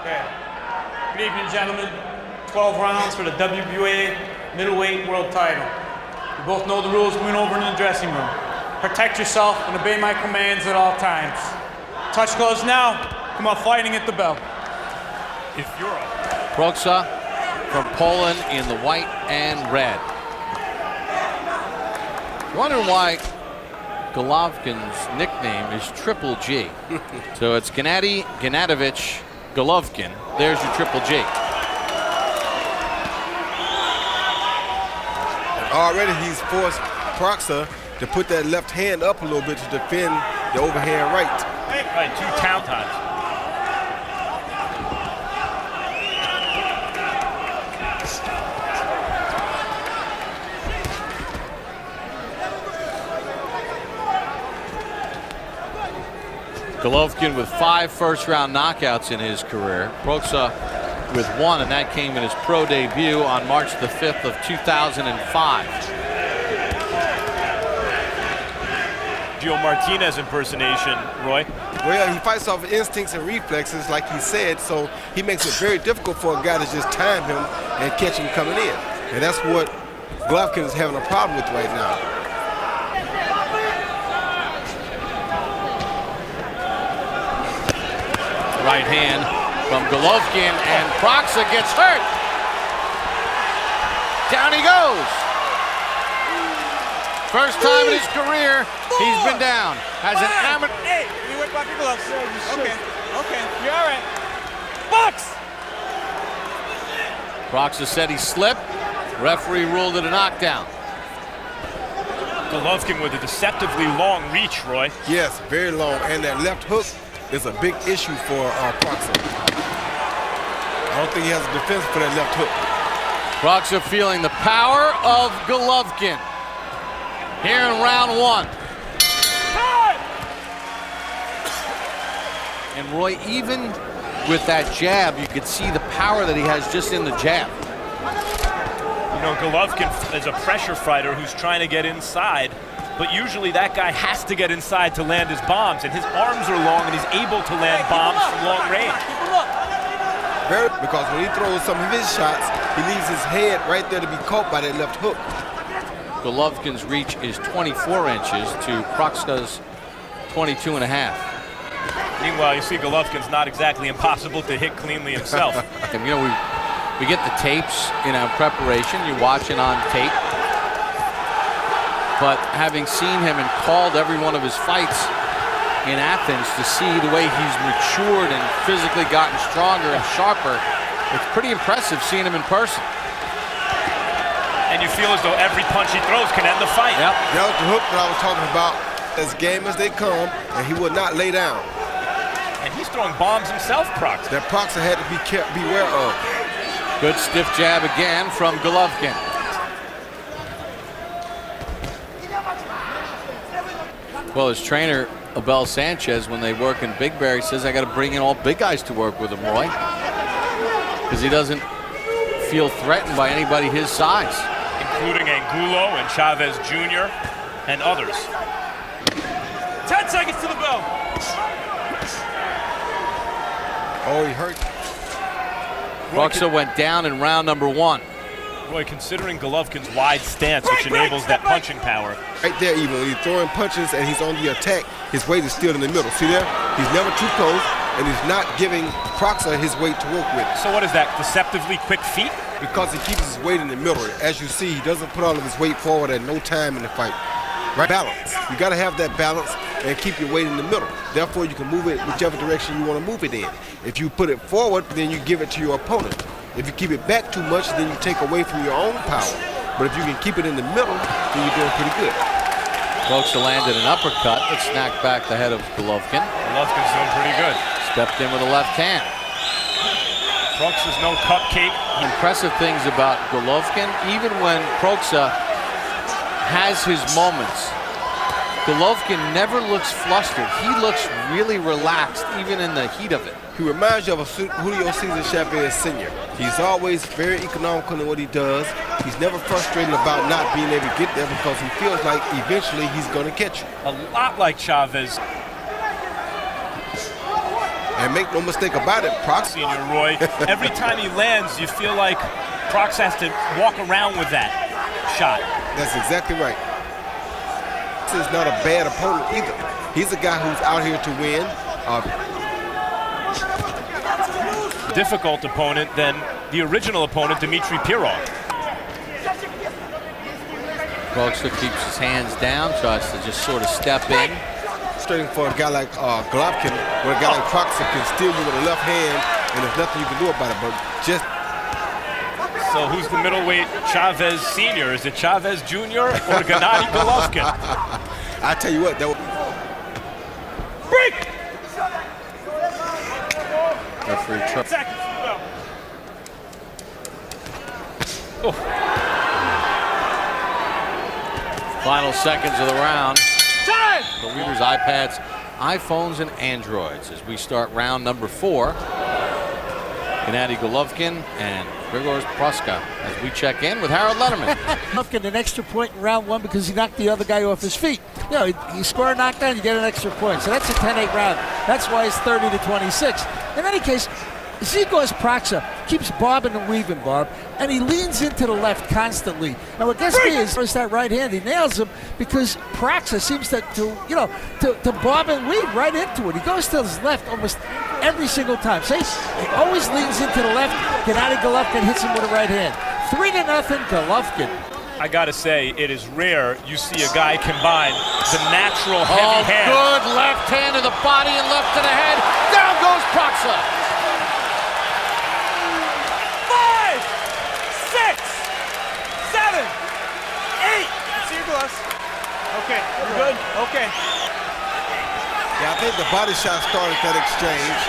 Okay. Good evening, gentlemen. 12 rounds for the WBA middleweight world title. You both know the rules. We went over in the dressing room. Protect yourself and obey my commands at all times. Touch gloves now. Come on, fighting at the bell. If you're a Proksa from Poland in the white and red. Wondering why Golovkin's nickname is Triple G. So it's Gennady, Gennadovich, Golovkin. There's your Triple G. Already he's forced Proksa to put that left hand up a little bit to defend the overhand right. right, 2 count times. Golovkin with 5 first-round knockouts in his career. Proksa with 1, and that came in his pro debut on March the 5th of 2005. Gio Martinez impersonation, Roy. Well, he fights off instincts and reflexes, like he said, so he makes it very difficult for a guy to just time him and catch him coming in. And that's what Golovkin is having a problem with right now. Right hand from Golovkin, and Proksa gets hurt. Down he goes. First time in his career he's been down. Has an amateur. Hey, you whip off your gloves. Okay, you're all right. Box! Proksa said he slipped. Referee ruled it a knockdown. Golovkin with a deceptively long reach, Roy. Yes, very long, and that left hook is a big issue for Proksa. I don't think he has a defense for that left hook. Proksa feeling the power of Golovkin here in round 1. And Roy, even with that jab, you could see the power that he has just in the jab. You know, Golovkin is a pressure fighter who's trying to get inside, but usually that guy has to get inside to land his bombs, and his arms are long and he's able to land bombs from long range. Because when he throws some of his shots, he leaves his head right there to be caught by that left hook. Golovkin's reach is 24 inches to Proksa's 22.5. Meanwhile, you see Golovkin's not exactly impossible to hit cleanly himself. And, you know, we get the tapes in our preparation. You're watching on tape. But having seen him and called every one of his fights in Athens to see the way he's matured and physically gotten stronger and sharper, it's pretty impressive seeing him in person. And you feel as though every punch he throws can end the fight. Yep. That was the hook that I was talking about. As game as they come, and he will not lay down. And he's throwing bombs himself, Proksa. That Proksa had to beware of. Good stiff jab again from Golovkin. Well, his trainer, Abel Sanchez, when they work in Big Bear, he says, I got to bring in all big guys to work with him, Roy. Because he doesn't feel threatened by anybody his size. Including Angulo and Chavez Jr. and others. 10 seconds to the bell. Oh, he hurt. Proksa went down in round number 1. Roy, considering Golovkin's wide stance, which enables that punching power. Right there, even when he's throwing punches and he's on the attack, his weight is still in the middle. See there? He's never too close, and he's not giving Proksa his weight to work with. So what is that, deceptively quick feet? Because he keeps his weight in the middle. As you see, he doesn't put all of his weight forward at no time in the fight. Right? Balance. You got to have that balance and keep your weight in the middle. Therefore, you can move it whichever direction you want to move it in. If you put it forward, then you give it to your opponent. If you keep it back too much, then you take away from your own power. But if you can keep it in the middle, then you're doing pretty good. Proksa landed an uppercut that snapped back the head of Golovkin. Golovkin's doing pretty good. Stepped in with a left hand. Proksa's no cupcake. Impressive things about Golovkin, even when Proksa has his moments, Golovkin never looks flustered. He looks really relaxed, even in the heat of it. He reminds you of a Julio Cesar Chavez Sr. He's always very economical in what he does. He's never frustrated about not being able to get there because he feels like eventually he's going to catch you. A lot like Chavez. And make no mistake about it, Proksa. Senior Roy, every time he lands, you feel like Proksa has to walk around with that shot. That's exactly right. This is not a bad opponent either. He's a guy who's out here to win. Difficult opponent than the original opponent, Dmitry Pirog. Proksa keeps his hands down, tries to just sort of step in. Straight for a guy like Golovkin, where a guy like Proksa can steal you with a left hand, and there's nothing you can do about it. But just so who's the middleweight Chavez Senior? Is it Chavez Jr. or Gennady Golovkin? I tell you what, that was Break! Oh. Final seconds of the round. The leaders, iPads, iPhones, and Androids as we start round number 4. Gennady Golovkin and Grzegorz Proksa as we check in with Harold Letterman. Golovkin an extra point in round 1 because he knocked the other guy off his feet. You know, you score a knockdown, you get an extra point. So that's a 10-8 round. That's why it's 30-26. In any case, Grzegorz Proksa keeps bobbing and weaving, Bob, and he leans into the left constantly. And what gets me is that right hand, he nails him because Proksa seems to bob and weave right into it. He goes to his left almost every single time. So he always leans into the left. Gennady Golovkin hits him with a right hand. 3-0 Golovkin. I gotta say, it is rare you see a guy combine the natural heavy hand. Good left hand to the body and left to the head. Down goes Proksa. 5, 6, 7, 8. See your gloves. Okay, we're good. Okay. Yeah, I think the body shot started that exchange.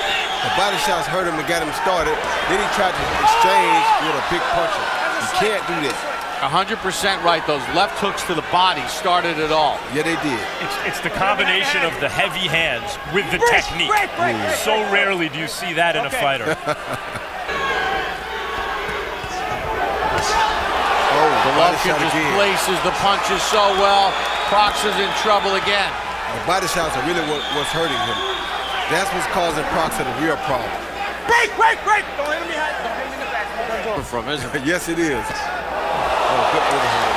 The body shots hurt him and got him started. Then he tried to exchange with a big puncher. You can't do that. 100% right. Those left hooks to the body started it all. Yeah, they did. It's the combination of the heavy hands with the technique. So rarely do you see that in a fighter. Golovkin just places the punches so well. Proksa's in trouble again. The body shots are really what's hurting him. That's what's causing Proksa the real problem. Break! Don't hit him behind. Don't hit him in the back. From, isn't it? Yes, it is. Oh, good overhand.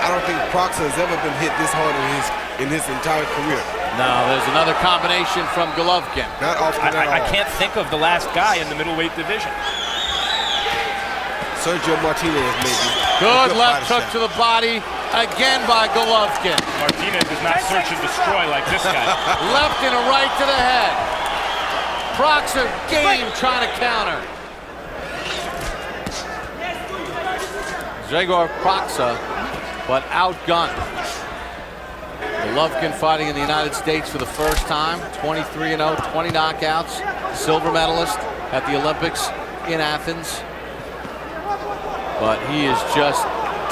I don't think Proksa has ever been hit this hard in his entire career. No, there's another combination from Golovkin. Not often at all. I can't think of the last guy in the middleweight division. Sergio Martinez, maybe. Good left hook to the body, again by Golovkin. Martinez does not search and destroy like this guy. Left and a right to the head. Proksa game trying to counter. Grzegorz Proksa, but outgunned. Golovkin fighting in the United States for the first time. 23-0, 20 knockouts. Silver medalist at the Olympics in Athens. But he is just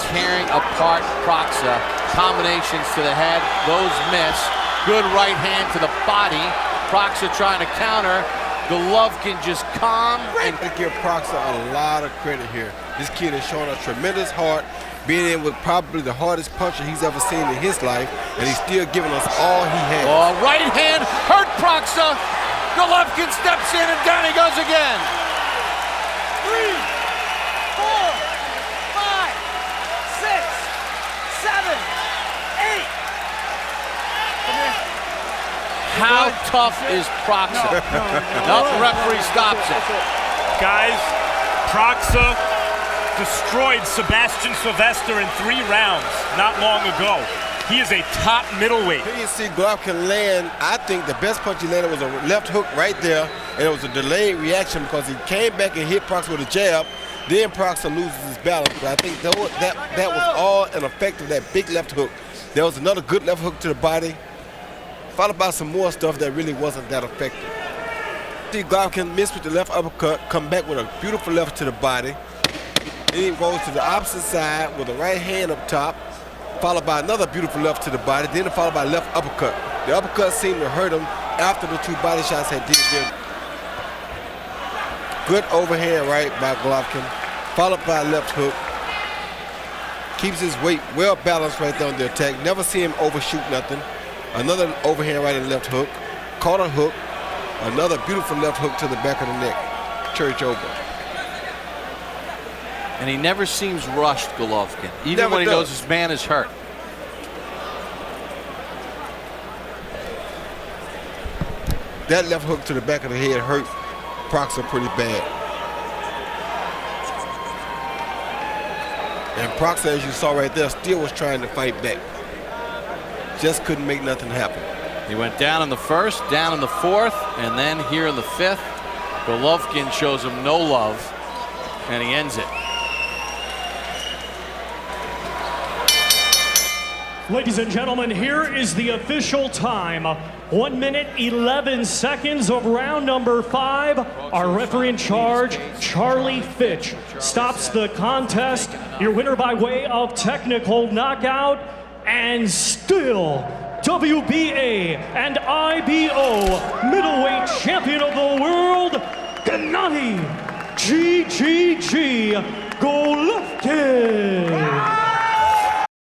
tearing apart Proksa. Combinations to the head, those miss. Good right hand to the body. Proksa trying to counter. Golovkin just calm. And I give Proksa a lot of credit here. This kid has shown a tremendous heart, being in with probably the hardest puncher he's ever seen in his life, and he's still giving us all he has. Oh, right hand hurt Proksa. Golovkin steps in and down he goes again. 3, 4, 5, 6, 7, 8. How tough is Proksa? No, the referee stops it. Guys, Proksa destroyed Sebastian Sylvester in 3 rounds not long ago. He is a top middleweight. Here you see Golovkin land. I think the best punch he landed was a left hook right there, and it was a delayed reaction because he came back and hit Proksa with a jab. Then Proksa loses his balance. But I think that was all an effect of that big left hook. There was another good left hook to the body, followed by some more stuff that really wasn't that effective. See Golovkin miss with the left uppercut, come back with a beautiful left to the body. Then he goes to the opposite side with a right hand up top, followed by another beautiful left to the body, then followed by left uppercut. The uppercut seemed to hurt him after the 2 body shots had did their good overhand right by Golovkin, followed by a left hook. Keeps his weight well balanced right there on the attack. Never see him overshoot nothing. Another overhand right and left hook. Caught a hook. Another beautiful left hook to the back of the neck. Church over. And he never seems rushed, Golovkin, even Never when he does. knows his man is hurt. That left hook to the back of the head hurt Proksa pretty bad. And Proksa, as you saw right there, still was trying to fight back. Just couldn't make nothing happen. He went down in the first, down in the fourth, and then here in the fifth. Golovkin shows him no love, and he ends it. Ladies and gentlemen, here is the official time. 1 minute, 11 seconds of round number 5. Our referee in charge, Charlie Fitch, stops the contest. Your winner by way of technical knockout, and still WBA and IBO middleweight champion of the world, Gennady GGG Golovkin.